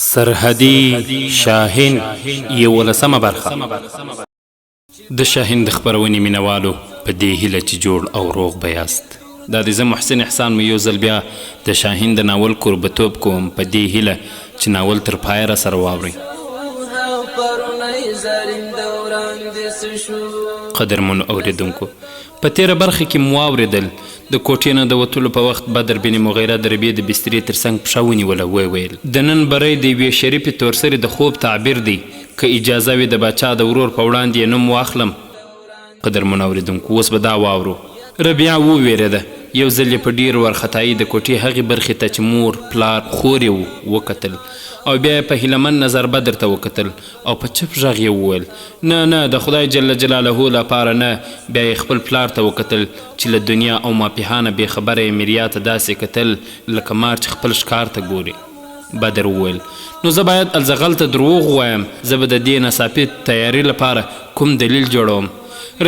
سرحدي شاهین 11مه برخه. د شاهین د خپرونې مینوالو په دې هیله چې جوړ او روغ به یاست. دا د زه محسن احسان مې یو ځل بیا د شاهین د ناول کوربتوب کوم په دې هیله چې ناول تر پایه را سره واورئ. قدرمنو اوریدونکو، په تیره برخه کې مو واورېدل د کوټې نه د وتلو په وخت بدر بن مغیره د ربیع د بسترې تر څنګ پښه ونیوله. ویل د نن بری د یوې شریفې تورسرې د خوب تعبیر دی، که اجازه وي د باچا د ورور په وړاندې یې نوم واخلم. قدرمنو اوریدونکو، اوس به دا واورو. ربیع وویرېده. یو ځل یې په ډېر وارخطایي د کوټې هغې برخې ته چې مور پلار خور یې وکتل او بیا یې په هیلهمن نظر بدر ته وکتل او په چپ غږ یې وویل نه د خدای جل جلاله لپاره نه. بیا یې خپل پلار ته وکتل چې له دنیا او ماپیهانه بې خبره یې میریا ته داسې کتل لکه مار چې خپل ښکار ته ګوري. بدر وویل نو زه باید الزغل ته دروغ ووایم، زه به د دې ناڅاپي تیاري لپاره کوم دلیل جوړوم.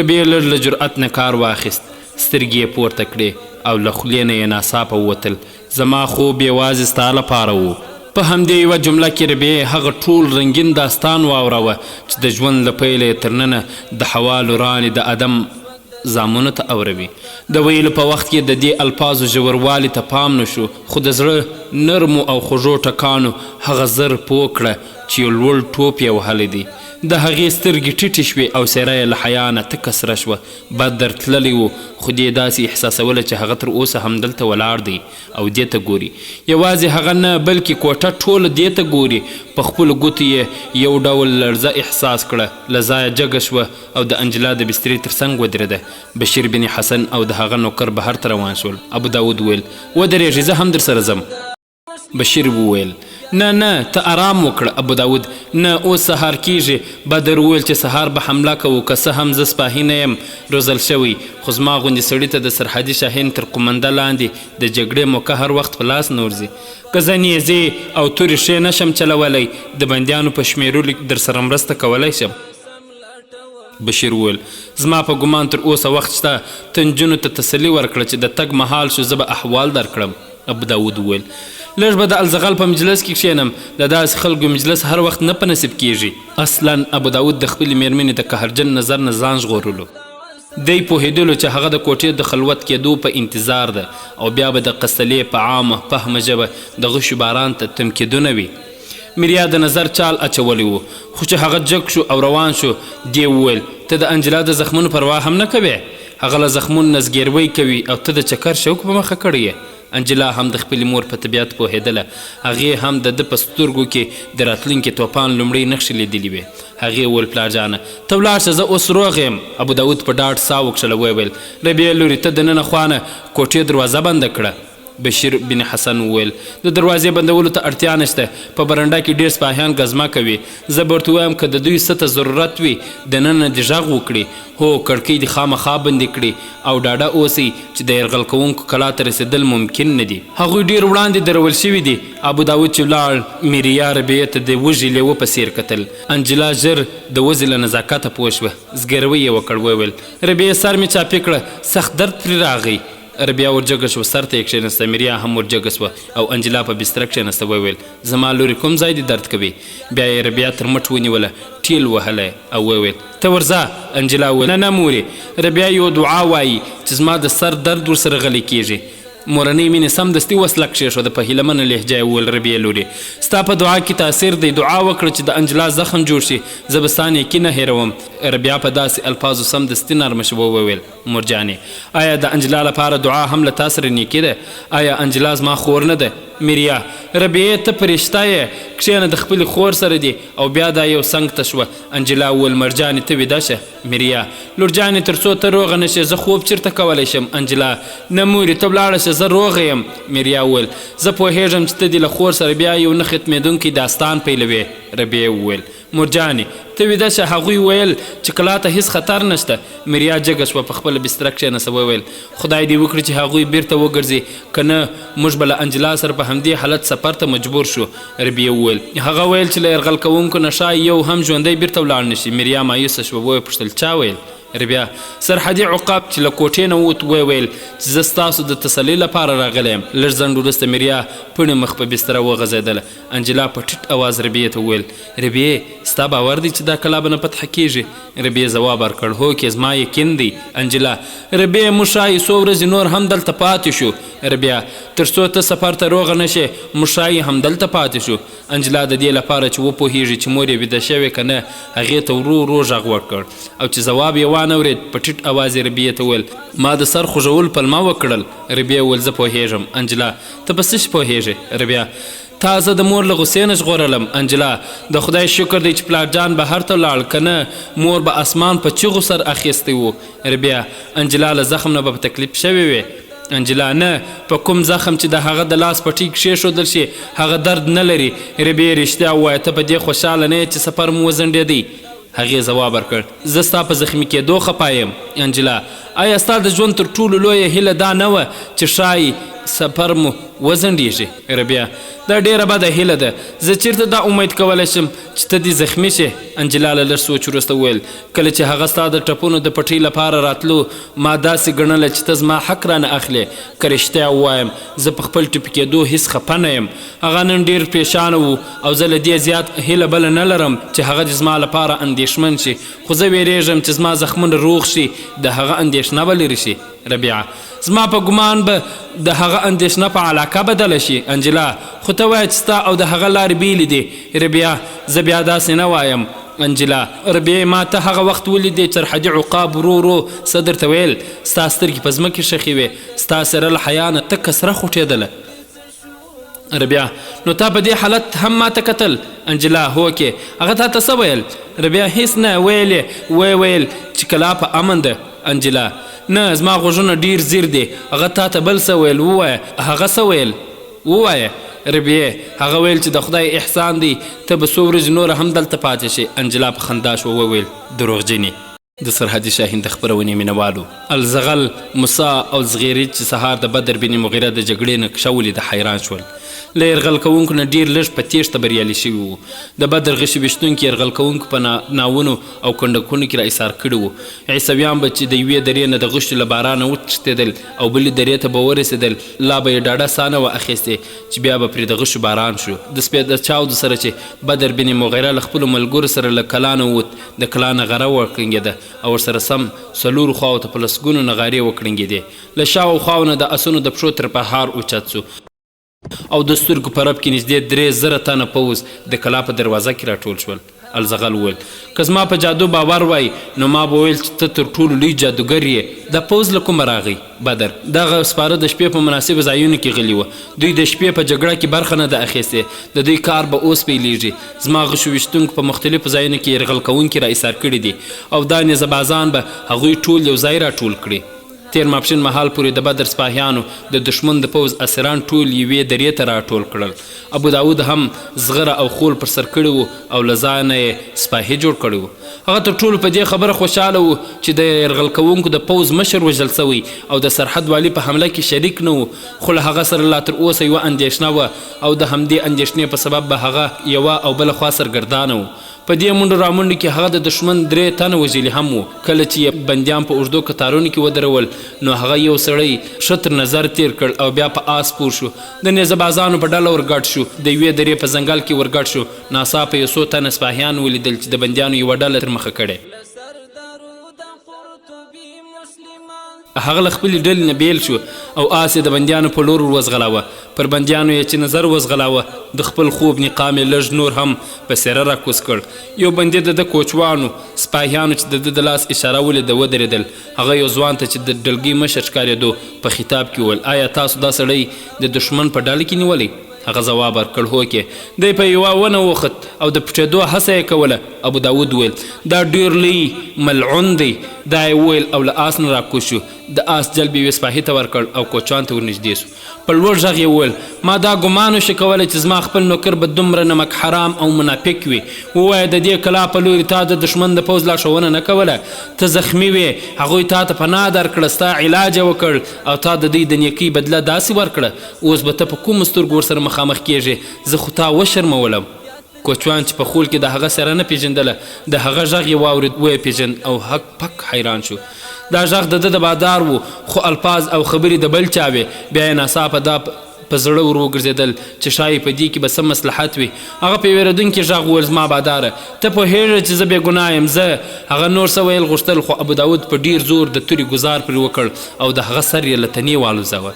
ربیع لږ له جرأت نه کار واخیست، سترګې یې پورته کړې او له خولې نه یې ناڅاپه ووتل زما خوب یوازې ستا لپاره و. په همدې یوه جمله کې ربیع هغه ټول رنګین داستان واوروه چې د ژوند له پیله یې تر ننه د حوا لورانې د ادم زامنو ته اوروي. د ویلو په وخت کې د دې الفاظو ژوروالي ته پام نه شو، خو د زړه نرمو او خوږو ټکانو هغه زر پوه کړه چې یو لوړ ټوپ یې وهلی دی. د هغې سترګې ټیټې شوې او څېره یې له حیا نه تکه سره شوه. بدر تللی و، خو دې داسې احساسوله چې هغه تر اوسه همدلته ولاړ دی او دې ته ګوري. یوازې هغه نه بلکې کوټه ټوله دې ته ګوري. په خپلو ګوتو یې یو ډول لړزه احساس کړه، له ځایه جګه شوه او د انجلا د بسترې تر څنګ ودرېده. بشیر بن حسن او د هغه نوکر بهر ته روان شول. ابو داود ویل ودرېږئ، زه هم در سره ځم. بشیر وویل نه ته آرام وکړه. ابو داود نه اوس سهار کیږي. بدر وویل چې سهار به حمله کوو، که څه هم زه سپاهي نه یم روزل شوی، خو زما غوندې سړي ته د سرحدي شاهین تر قومنده لاندې د جګړې موقع هر وخت په لاس نه ورځي. که زه نیزې او تورې ښې نشم چلولی، د بندیانو په شمیرلو در سره مرسته کولی شم. بشیر وویل زما په ګمان تر اوسه وخت شته، ته نجونو ته تسلي ورکړه چې د تګ مهال شو زه به احوال درکړم. ابو داود وویل لږ به د الزغل په مجلس کې کښېنم، د داسې خلکو مجلس هر وخت نه په نصیب کیږي. اصلا ابو داود د خپلې میرمنې د قهرجن نظر نه ځان ژغورلو. دی پوهېدلو چې هغه د کوټې د خلوت کېدو په انتظار ده او بیا به د قصلې په عامه فهمه ژبه د غشو باران ته تمکیدونه وي. میریا د نظر چال اچولی و، خو چې هغه جګ شو او روان شو، دی وویل ته د انجلا د زخمونو پروا هم نه کوې؟ هغه له زخمونو نه زګیروی کوي او ته د چکر شوق په مخه کړی یې. انجلا هم د خپلې مور په طبیعت پوهېدله. هغې هم د ده په سترګو کې د راتلونکي توپان لومړۍ نښې لیدلې وې. هغې وویل پلارجانه ته ولاړ شه، زه اوس روغ یم. ابو داود په ډاډ ساه وکښله. ویل ربیع لورې ته د ننه خوا نه کوټې دروازه بنده کړه. بشیر بن حسن وویل د دروازې بندولو ته اړتیا نشته، په برنډه کې ډېر سپاهیان ګزمه کوي. زه به ورته ووایم که د دوی څه ته ضرورت وي د ننه دې غږ وکړي. هو کړکۍ دې خامخا بندې کړي او ډاډه اوسئ چې د یرغل کوونکو کلا ته رسېدل ممکن نه دي. هغوی ډېر وړاندې درول شوي دي. ابو داود چې ولاړ، میریا ربیع ته د وږي لیوه په څېر کتل. انجلا ژر د وزې له نزاکته پوه شوه، زګیروی یې وکړ. وویل ربیع سر مې چاپې کړه، سخت درد پرې راغی. ربیع ورجګه شوه، سر ته یې کښېنسته. میریا هم ورجګه شوه او انجلا په بستره کښېنسته. وویل زما لورې کوم ځای دې درد کوي؟ بیا یې ربیع تر مټ ونیوله، ټیل وهلی او وویل ته ورځه. انجلا وویل نه مورې. ربیع یو دعا وایي چې زما د سر درد ورسره غلی کیږي. مورنۍ مینې سمدستي وسله کښېښوده. په هیلهمنه لهجه یې وویل ربیع لورې ستا په دعا کې تاثیر دی، دعا وکړه چې د انجلا زخم جوړ شي، زه به ستا نیکي نه هېروم. ربیع په داسې الفاظو سمدستي نرمه شوه. وویل مورجانې آیا د انجلا لپاره دعا هم له تا سره نیکي ده؟ آیا انجلا زما خور نه ده؟ میریا ربیع ته فرشته یې، کښېنه د خپلې خور سره دی. او بیا دا یو څنګ ته شوه. انجلا وویل مرجانې ته ویده شه. میریا لورجانې تر څو ته روغه نه شې زه خوب چېرته کولی شم؟ انجلا نه مورې ته ولاړه شه، زه روغه یم. میریا وویل زه پوهېږم چې ته دې له خور سره بیا یو نه ختمېدونکی داستان پیلوې. ربیع وویل مرجانې ته ویده شه. هغوی ویل چې کلا ته هېڅ خطر نشته. میریا جګه شوه، په خپله بستره کښېنسته. وویل خدای دې وکړي چې هغوی بیرته وګرځي، که نه موږ به له انجلا سره په همدې حالت سفر ته مجبور شو. ربیع وویل هغه ویل چې له یرغل کوونکو نه ښایي یو هم ژوندی بیرته ولاړ نه شي. میریا مایوسه شوه. ویې پوښتل چا ویل؟ ربیا سرحدي عقاب چې له کوټې نه ووت ویل چې زه ستاسو د تسلي لپاره راغلی یم. لږ ځنډ وروسته مېریا پڼې مخ په بستره وغځېدله. انجلا په ټیټ اواز ربیې ته وویل ربیې ستا باور دی چې دا کلا به نه فتح کېږي؟ ربیې ځواب ورکړ هو کې زما یقین دی. انجلا ربیې موږ ښایي څو ورځې نور هم دلته پاتې شو. ربیه تر څو ته سفر ته روغه نه شې موږ ښایي همدلته پاتې شو. انجلا د دې لپاره چې وپوهېږي چې مور یې ویده شوې که نه هغې ته ورو ورو غږ وکړ او چې ځواب یې وانورېد په ټیټ اواز یې ربیې ته وویل ما د سر خوږول پلمه وکړل. ربیې وویل زه پوهېږم. انجلا ته په څه شي پوهېږې؟ ربیه تا زه د مور له غوسې نه ژغورلم. انجلا د خدای شکر دی چې پلارجان بهر ته لاړ که نه مور به اسمان په چیغو سر اخیستی و. ربیه انجلا له زخم نه به په تکلیف شوې وې. انجلا نه په کوم زخم چې د هغه د لاس پټۍ کښېښودل شي هغه درد نه لري. ربیې رښتیا ووایه ته په دې خوشحاله نه یې چې سفر مو وځنډېدی؟ هغې ځواب ورکړ زه ستا په زخمي کېدو خفه یم. انجلا آیا ستا د ژوند تر ټولو لویه هیله دا نه وه چې ښایي سفر مو وځنډېږي؟ ربیه دا ډیره بده هیله ده. زه چیرته دا امید کولی شم چې ته دې زخمي شې؟ انجلا له لږ سوچ وروسته وویل کله چې هغه ستا د ټپونو د پټۍ لپاره راتلو ما داسې ګڼله چې ته زما حق رانه اخلې. که رښتیا ووایم زه په خپل ټپي کېدو هېڅ خفه نه یم. هغه نن ډېر پریشانه و او زه له دې زیات هیله بله نه لرم چې هغه دې زما لپاره اندېښمن شي خو زه ویرېږم چې زما زخمونه روغ شي د هغه اندېښنه به لرې شي. ربیعه زما په ګمان به د هغه اندېښنه په علاقه بدله شي. انجلا خو ته وایه چې ستا او د هغه لارې بیلې دي. ربیعه زه بیا داسې نه وایم. انجلا ربیعه ما ته هغه وخت ولیدې چې سرحدي عقاب ورو ورو څه درته ویل ستا سترګې په ځمکې ښخې وې ستا سره له حیا نه تکه سره خوټېدله. ربیعه نو تا په دې حالت هم ما ته کتل؟ انجلا هو کې هغه تا ته څه ویل؟ ربیعه هېڅ نه ویل چې کلا په امن ده. انجلا نه زما غوږونه ډیر زیر دي. هغه تا ته بل څه ویل؟ ووایه هغه څه ویل؟ ووایه. ربیې هغه ویل چې د خدای احسان دی ته به څو ورځې نوره هم دلته پاتې شي. انجلا په خندا شو وویل دروغجنې. د سرحدي شاهین د خپرونې مینوالو الزغل موسی او زغیري چې سهار د بدر بن مغیره د جګړې نقشه ولیده حیران شول. له یرغل کوونکو نه ډېر لږ په تیښته بریالي شوي وو. د بدر غشي ویشتونکي یرغل کوونکو په ناونو او کنډکونو کې را ایثار کړي وو. عیسویان به چې د یوې درې نه د غشو له بارانه وتښتېدل او بلې درې ته به ورسېدل لا به یې ډاډه ساه نه وه اخیستې چې بیا به پرې د غشو باران شو. د سپېده چاودو سره چې بدر بن مغیره له خپلو ملګرو سره له کلا نه ووت د کلا نغره وکړنګېده او ورسره سم څلورو خواو ته په لسګونو نغارې وکړنګېدې. له شاو خواو نه د اسونو د پښو تر پهار اوچت سو او د سترګو په رب کې نږدې 3,000 تنه پوځ د کلا په دروازه کې راټول شول. الزغل وویل که زما په جادو باور وای نو ما به ویل چې ته تر ټولو لوی جادوګر یې. دا پوځ له کومه راغی؟ بدر دغه سپاره د شپې په مناسبو ځایونو کې غلي وه. دوی د شپې په جګړه کې برخه نه ده اخیستې. د دوی کار به اوس پیلیږي. زما غشو ویشتونکو په مختلفو ځایونو کې یرغل کوونکي را ایثار کړي دي او دا نیزهبازان به هغوی ټول یو ځای راټول کړي. تیر ماپښین مهال پورې د بدر سپاهیانو د دشمن د پوځ اسیران ټول یوې درې ته راټول کړل. ابو داود هم زغره او خول پر سر کړي وو او له ځانه یې سپاهي جوړ کړی وو. هغه تر ټولو په دې خبره خوشحاله و چې د یرغل کوونکو د پوځ مشر وژل سوی او د سرحد والي په حمله کې شریک نه و. خو له هغه سره لا تر اوسه یوه اندېښنه وه او د همدې اندېښنې په سبب به هغه یوه او بله خوا سرګردانه و. په دې منډو رامنډو کې هغه د دشمن 3 تنه وژلي هم و. کله چې بندیان په اوږدو کتارونو کې ودرول نو هغه یو سړی ښه تر نظر تیر کړ او بیا په آس سپور شو. د نیزهبازانو په ډله ورګډ شو. د یوې درې په ځنګل کې ورګډ شو. ناڅاپه یو څو تنه سپاهیان ولیدل چې د بندیانو یوه ډله تر مخه کړې. هغه له خپلې ډلې نه بیل شو او آس یې د بندیانو په لور وزغلاوه. پر بندیانو یې چې نظر وزغلاوه د خپل خوب نقام یې لږ نور هم په څېره راکوز کړ. یو بندي د ده کوچوانو سپاهیانو چې د ده د لاس اشاره ولیده ودرېدل. هغه یو ځوان ته چې د ډلګۍ مشر ښکارېدو په خطاب کې وویل آیا تاسو دا سړی د دښمن په ډله کې نیولی؟ هغه ځواب ورکړ هو کې. دی په یوه ونه وخت او د پټېدو هڅه یې کوله. ابو داود وویل دا ډېر لوی ملعون دی. دا یې وویل او له آس نه راکوز شو. د آس جلب یې سپاهي ته ورکړ او کوچوان ته ورنږدې سو. په لوړ غږ یې وویل ما دا ګمان وشي کولی چې زما خپل نوکر به دومره نمک حرام او منافق وي. ووایه د دې کلا په لوري تا د دښمن د پوځ لارښوونه نه کوله. ته زخمي وې هغوی تا ته پناه درکړه ستا علاج یې وکړ او تا د دوی د نیکۍ بدله داسې ورکړه. اوس به ته په کومو سترګو ورسره مخامخ کیږې؟ زه خو تا وشرمولم. کوچوان چې په خول کې د هغه سره نه پیژندله د هغه غږ یې واورېد ویې پیژند او هک پک حیران شو. دا غږ د ده د بادار و خو الفاظ او خبرې د بل چا وې. بیا یې ناڅاپه دا په زړه ور وګرځېدل چې ښایي په دې کې به څه مصلحت وي. هغه په ویرېدونکي غږ وویل زما باداره ته پوهېږې چې زه بې ګناه یم. زه هغه نور څه ویل غوښتل خو ابوداود په ډېر زور د تورې ګزار پرې وکړ او د هغه سر یې له تنې والوځوه.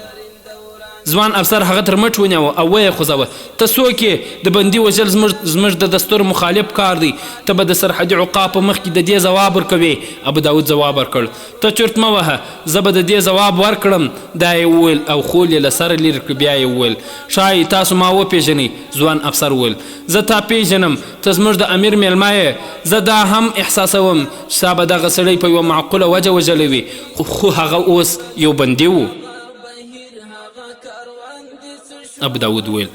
ځوان افسر هغه تر مټ ونیوه او ویې خوځوه. ته څوک یې؟ د بندي وژل زموږ د دستور مخالف کار دی. ته به د سرحدي عقاب په مخ کې د دې ځواب ورکوې. ابوداود ځواب ورکړ ته چرت مه وهه زه به د دې ځواب ورکړم. دا یې وویل او خول یې له سره لرې کړ. بیا یې وویل ښایي تاسو ما وپېژنئ. ځوان افسر وویل زه تا پیژنم ته زموږ د امیر میلمه یې. زه دا هم احساسوم چې ستا به دغه سړی په یوه معقوله وجه وژلی وي خو هغه اوس یو بندي و. ابوداود ویل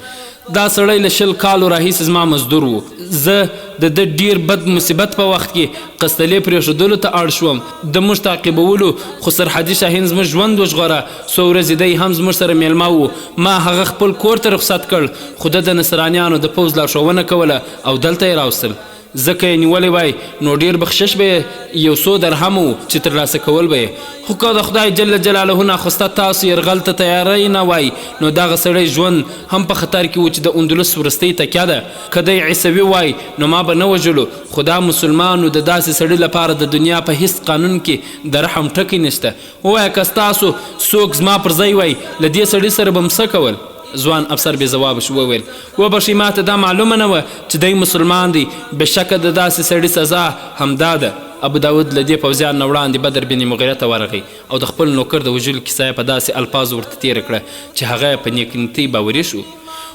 دا سړی له 20 کالو راهیسې زما مزدور و. زه د ده ډیر بد مصیبت په وخت کې قسطلې پرېښودلو ته اړ شوم د موږ تعقیبولو خو سرحدي شاهین زموږ ژوند وژغوره. څو ورځې دی هم زموږ سره میلمه و. ما هغه خپل کور ته رخصت کړ خو ده د نصرانیانو د پوځ لارښوونه کوله او دلته یې راوستل. ځکه یې نیولی وای نو ډیر بخشش به یې 100 درهم و چې ترلاسه کول به یې. خو که د خدای جل جلاله ناخواسته تاسو یرغل ته تیاری نه وای نو دغه سړی ژوند هم په خطر کې و چې د اندلس وروستۍ تکیه ده. که دی عیسوي وای نو ما به نه وژلو خو دا مسلمانو د داسې سړي لپاره د دنیا په هیڅ قانون کې د رحم ټکی نشته. ووایه که ستاسو څوک زما پر ځای وای له دې سړي سره به م څه کول؟ ځوان افسر بې ځوابه شو. وویل وبښئ ما ته دا معلومه نه وه چې دی مسلمان دی. بېشکه د داسې سړي سزا همدا ده. ابوداود له دې پوځیان نه وړاندې بدر بن مغیره ته ورغی او د خپل نوکر د وژلو کیسه یې په داسې الفاظو ورته تېره کړه چې هغه په نیکنیتۍ باوري شو.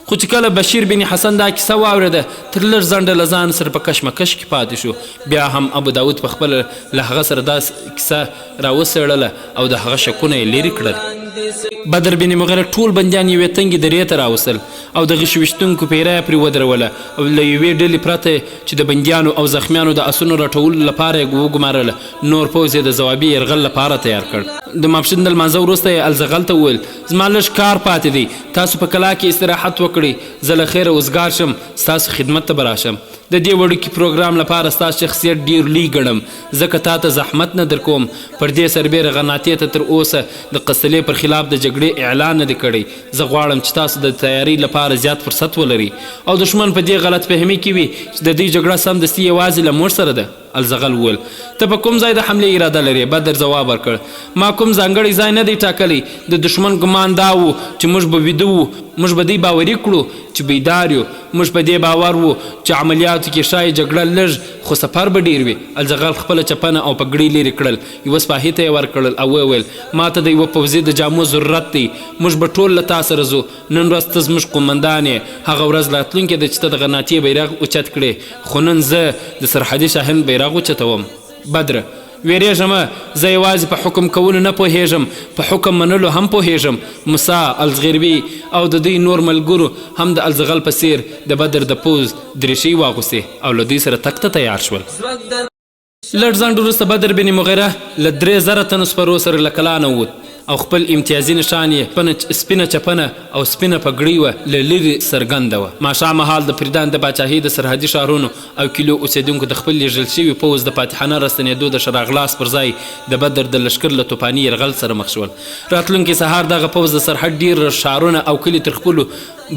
خو چې کله بشیر بن حسن دا کیسه واورېده تر لږ ځنډه له ځان سره په کشمکش کې پاتې شو. بیا هم ابوداود په خپله له هغه سره داسې کیسه راوڅېړله او د هغه شکونه یې لرې کړل. بدر بن مغیره ټول بندیان یوې تنګې درې ته راوستل او د غش ویشتونکو پیره یې پرې ودروله او له یوې ډلې پرته چې د بندیانو او زخمیانو د اسونو راټولو لپاره یې وګمارله. نور پوځ یې د ځوابي یرغل لپاره تیار کړ. د ماپښین د لمانځه وروسته یې الزغل ته وویل زما لږ کار پاتې دی تاسو په کلا کې استراحت وکړئ. زه له خیره اوزګار شم ستاسو خدمت ته به راشم. د دې وړوکي پروګرام لپاره ستاسو شخصیت ډیر لوی ګڼم ځکه تا ته زحمت نه در کوم. پر دې سربیره غناتې ته تر اوسه د قسطلې پر خلاف د جګړې اعلان نه دی کړی. زه غواړم چې تاسو د تیاری لپاره زیات فرصت ولرئ او دښمن په دې غلط فهمي کې وي چې د دې جګړه سمدستي یوازې له موږ سره ده. الزغل وویل ته په کوم ځای د حملې اراده لرې؟ بدر ځواب ورکړ ما کوم ځانګړی ځای نه دی ټاکلی. د دښمن ګمان دا و چې موږ به ویده وو. موږ به دی باوري کړو چې بیدار یو. موږ په دې باور وو چې عملیاتو کې ښایي جګړه لږ خو سفر به ډیر وي. الزغل خپله چپنه او پګړۍ لرې کړل یوه سپاهي ته یې ورکړل او وویل ما ته د یوه پوځي د جامو ضرورت دی. موږ به ټول له تا سره ځو. نن ورځ ته زموږ قومندان یې. هغه ورځ راتلونکې ده چې ته د غناتیې بیرغ اوچت کړې خو نن زه د سرحدي شاهین بیرغ اوچتوم. بدره ویریږم زه یوازې په حکم کولو نه پوهیږم په حکم منلو هم پوهیږم. موسی الزغیروي او د دوی نور ملګرو هم د الزغل په څیر د بدر د پوځ دریشۍ واغوستې او له دوی سره تګ ته تیار شول. لږ ځنډ وروسته بدر بن مغیره له 3000 تنو سپرو سره له کلا نه ووت او خپل امتیازي نشان یې سپینه چپنه او سپینه پګړۍ وه له لرې څرګنده وه. ماښامهال د پریدان د پاچاهۍ د سرحدي ښارونو او کلیو اوسېدونکو د خپل لیږل شوي پوځ د فاتحانه راستنېدو د شراغلاس پر ځای د بدر د لښکر له توپاني یرغل سره مخ شول. راتلونکي سهار دغه پوځ د سرحد ډېر ښارونه او کلي تر خپلو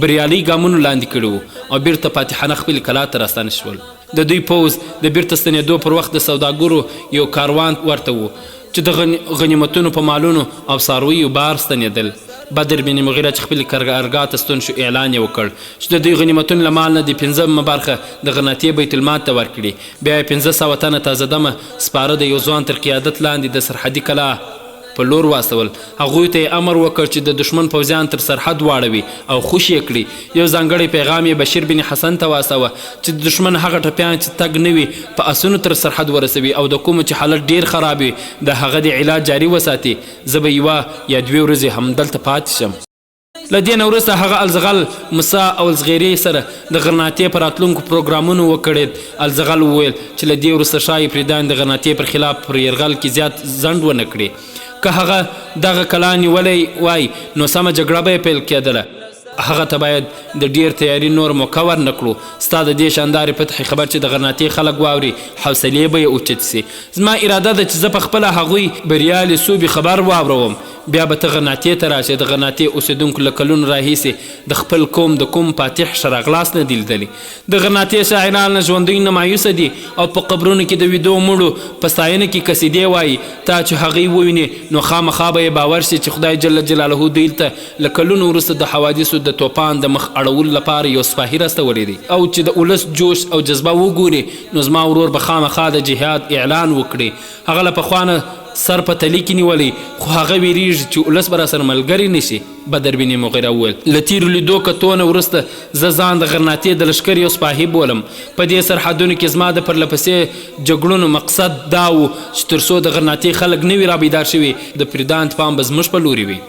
بریالي ګامونو لاندې کړي وو او بیرته فاتحانه خپلې کلا ته راستانه شول. د دوی پوځ د بیرته ستنېدو پر وخت د سوداګرو یو کاروان ورته و چې د غنیمتونو په مالونو او څارویو بار ستنېدل. بدر بن مغیره چې خپلې کارګاه ته ستون شو اعلان یې وکړ چې د دوی غنیمتونو له مال نه د 15مه برخه د غناتیې بیت المال ته ورکړي. بیا یې 1500 تنه تازه دمه سپاره د یو ځوان تر قیادت لاندې د سرحدي کلا په لور واستول. هغوی ته یې امر وکړ چې د دښمن پوځیان تر سرحد واړوي او خوشي یې کړي. یو ځانګړی پیغام یې بشیر بن حسن ته واستوه چې د دښمن هغه ټپیان چې تګ نه وي په اسونو تر سرحد ورسوي او د کومو چې حالت ډیر خراب وي د هغه د علاج جاري وساتي. زه به یوه یا 2 ورځې همدلته پاتې شم. له دې نه وروسته هغه الزغل موسی او الزغیري سره د غرناتې په راتلونکو پروګرامونو وکړېد. الزغل وویل چې له دې وروسته ښایي پریدان د غرناتې پر خلاف پر یرغل کې زیات ځنډ ونه کړي. که هغه دغه کلا نیولی وای نو سمه جګړه به یې پیل کېدله. هغه ته باید د ډیر تیاری نور موقع ورنه کړو ستا د دې شاندارې فتحې خبر چې د غرناطې خلک واوري حوصلې به یې اوچت سي زما اراده ده چې زه په خپله هغوی بریالې صوبې خبر واوروم بیا به ته غرناطې ته راشې د غرناطې اوسېدونکو له کلونو راهیسې د خپل قوم د کوم فاتح شراغلاس نه دي لیدلي د غرناطې شاعران له ژوندوی نه مایوسه دي او په قبرونو کې د ویدو مړو په ستاینه کې قصیدې وایي تا چې هغوی ووینې نو خامخا به یې باور شي چې خدای جل جلاله دوی ته له کلونو وروسته د حوادثو د توپان د مخ اړولو لپاره یو سپاهي راستولی دی او چې د ولس جوش او جذبه وګوري نو زما ورور به خامخا د جهاد اعلان وکړي هغه له پخوانه سر په تلی کې نیولی خو هغه ویریږي چې ولس به راسره ملګري نشي بدر بن مغیره وویل له تیرو لیدو کتونه وروسته زه ځان د غرناطې د لښکر یو سپاهي بولم په دې سرحدونو کې زما د پرلپسې جګړونو مقصد دا و چې تر څو د غرناطې خلک نه وي رابیدار شوي د پریدان پام به زموږ په لوري وي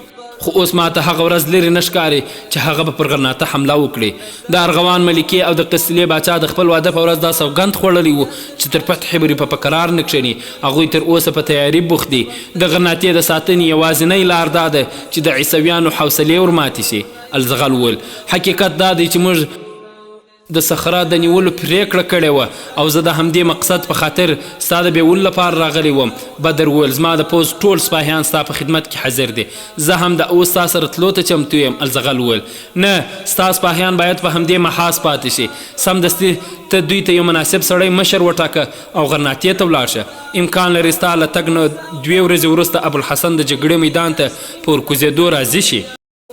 خو اوس ماته هغه ورځ لرې نه ښکاري چې هغه به پر غرناطه حمله وکړي د ارغوان ملکې او د قصلې باچا د خپل واده په ورځ دا سوګند خوړلی و چې تر فتحې به په قرار نه کښېني هغوی تر اوسه په تیاري بوخت دي د غرناطې د ساتنې یوازینۍ لار دا ده چې د عیسویانو حوصلې ورماتې شي الزغل وویل حقیقت دا دی چې موږ د صخره د نیولو پریکړه کړې وه او زه د همدې مقصد په خاطر ستا د بیولو لپاره راغلی وم بدر وویل زما د پوځ ټول سپاهیان ستا په خدمت کې حاضر دي زه هم د اوس ستا سره تلو ته چمتو یم الزغل وویل نه ستا سپاهیان باید په همدې محاذ پاتې شي سمدستي ته دوی ته یو مناسب سړی مشر وټاکه او غرناطې ته ولاړ شه امکان لري ستا له تګ نه 2 ورځې وروسته ابوالحسن د جګړې میدان ته په ورکوزېدو راضي شي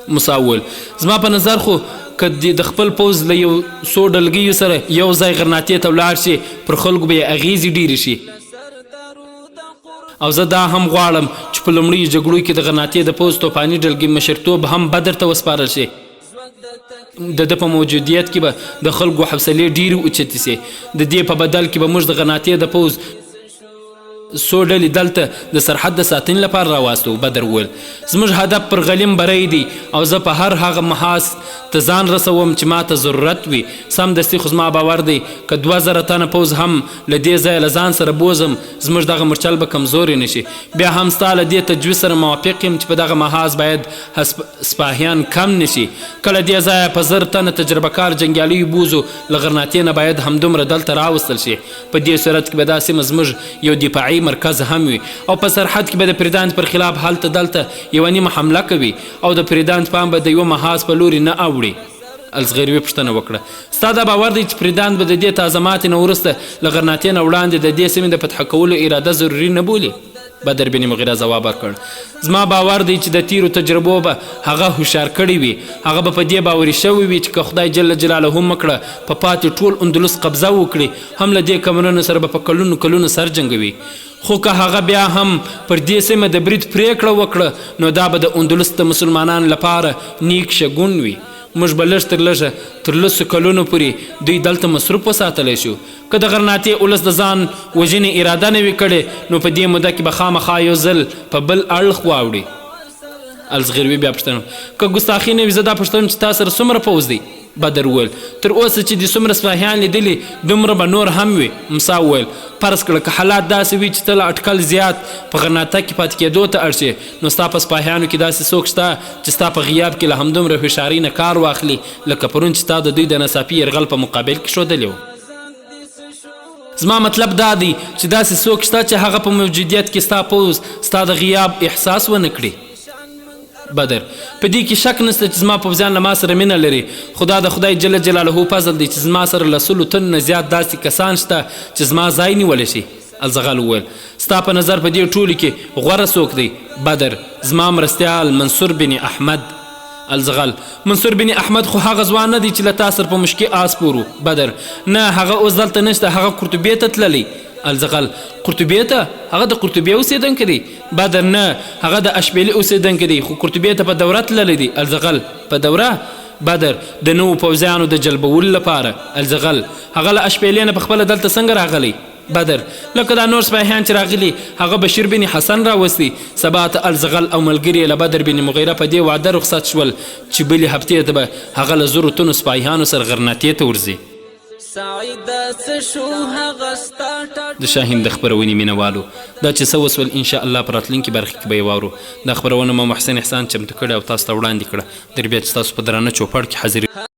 موسی وویل زما په نظر خو که د خپل پوځ له یو څو ډلګیو سره یو ځای غرناطې ته ولاړ شي پر خلکو به یې اغیزې ډیرې شي او زه دا هم غواړم چې په لومړیو جګړو کې د غرناطې د پوځ توپاني ډلګي مشرتوب هم بدر ته وسپارل شي د ده په موجودیت کې به د خلکو حوصلې ډیرې اوچتې سي د دې په بدل کې به موږ د غرناطې د پوځ څو ډلې دلته د سرحد د ساتنې لپاره راواستو بدر وویل زموږ هدف پر غلیم بری دی او زه په هر هغه محاذ ته ځان رسوم چې ما ته ضرورت وي سمدستي خو زما باور دی که 2000 تنه پوځ هم له دې ځایه له ځان سره بوزم زموږ دغه مرچل به کمزوري نشي بیا هم ستا له دې تجویز سره موافق یم چې په دغه محاذ باید سپاهیان کم نشي کله دې ځایه په 1000 تنه تجربه کار جنګیالیو بوزو له غرناطې نه باید همدومره دلته راوستل شي په دې صورت کې به دا سیمه زموږ یو دفاعي مرکز هم وي او په سرحد کې به د پریدانت پر خلاف هلته دلته یوه نیمه حمله کوي او د پریدانت پام به د یوه محاذ په لوري نه اوړي الزغیروي پوښتنه وکړه ستا دا باور دی چې پریدانت به د دې تازه ماتې نه وروسته له غرناطې نه وړاندې د دې سیمې د فتح کولو اراده ضروري نه بولي بدر بن مغیره ځواب ورکړ زما باور دی چې د تیرو تجربو به هغه هوښیار کړی وي هغه به په دې باوري شوی وي چې که خدای جل جلاله مکړه په پاتې ټول اندلس قبضه وکړي هم له دې کمرونو سره به په کلونو کلونو سر جنګوي خو که هغه بیا هم پر دې سیمه د برید پریکړه وکړه نو دا به د اندلس د مسلمانانو لپاره نیک شګون وي موږ به لږ تر لږه تر 10 کلونو پورې دوی دلته مصروف وساتلی شو که د غرناطې ولس د ځان وژنې اراده نه وي کړې نو په دې موده کې به خامخا یو ځل په بل اړخ واوړي الزغیروي بیا پوښتنه که ګستاخي نه وي زه دا پوښتم چې تا سره څومره پوځ دی بدر وویل تر اوسه چې د څومره سپاهیان لیدلي دومره به نور هم وي موسی وویل فرض کړه که حالات داسې وي چې ته له اټکل زیات په غرناطه کې پاتې کېدو ته اړ شې نو ستا په سپاهیانو کې داسې څوک شته چې ستا په غیاب کې له همدومره هوښیارۍ نه کار واخلي لکه پرون چې ستا د دوی د ناڅاپي یرغل په مقابل کې ښودلی و زما مطلب دا دی چې داسې څوک شته چې هغه په موجودیت کې ستا پوځ ستا د غیاب احساس ونه کړي بدر په دې کې شک نشته چې زما پوځیان له ما سره مینه لري خدا د خدای جل جلاله فضل دی چې زما سره له 100 تن نه زیات داسې کسان شته چې زما ځای نیولی شي الزغل وویل ستا په نظر په دې ټولو کې غوره څوک دی بدر زما مرستیال منصور بن احمد الزغل منصور بن احمد خو هغه ځوان نه دی چې له تا سره په مشکې آس پورو بدر نه هغه اوس دلته نشته هغه قرطبې ته تللی الزغل قرطبې ته هغه د قرطبې اوسېدونکی دی بدر نه هغه د اشبیلي اوسېدونکی دی خو قرطبې ته په دوره تللی دی الزغل په دوره بدر د نوو پوځیانو د جلبولو لپاره الزغل هغه له اشبیلې نه په خپله دلته څنګه راغلی بدر لکه دا نور سپاهیان چې راغلي هغه بشیر بن حسن راوستی سبا ته الزغل او ملګري له بدر بن مغیره په دې وعده رخصت شول چې بلې هفتې ته به هغه له 1000 تنو سپاهیانو سره غرناطې ته ورځي د شاهین د خپرونې مینوالو دا چې څه وسول انشاءالله په راتلونکي برخې کې به یې واورو. دا خپرونه ما محسن احسان چمتو کړې او تاسو ته وړاندې کړه. در بیا چې تاسو په درانه چوپړ کې حاضر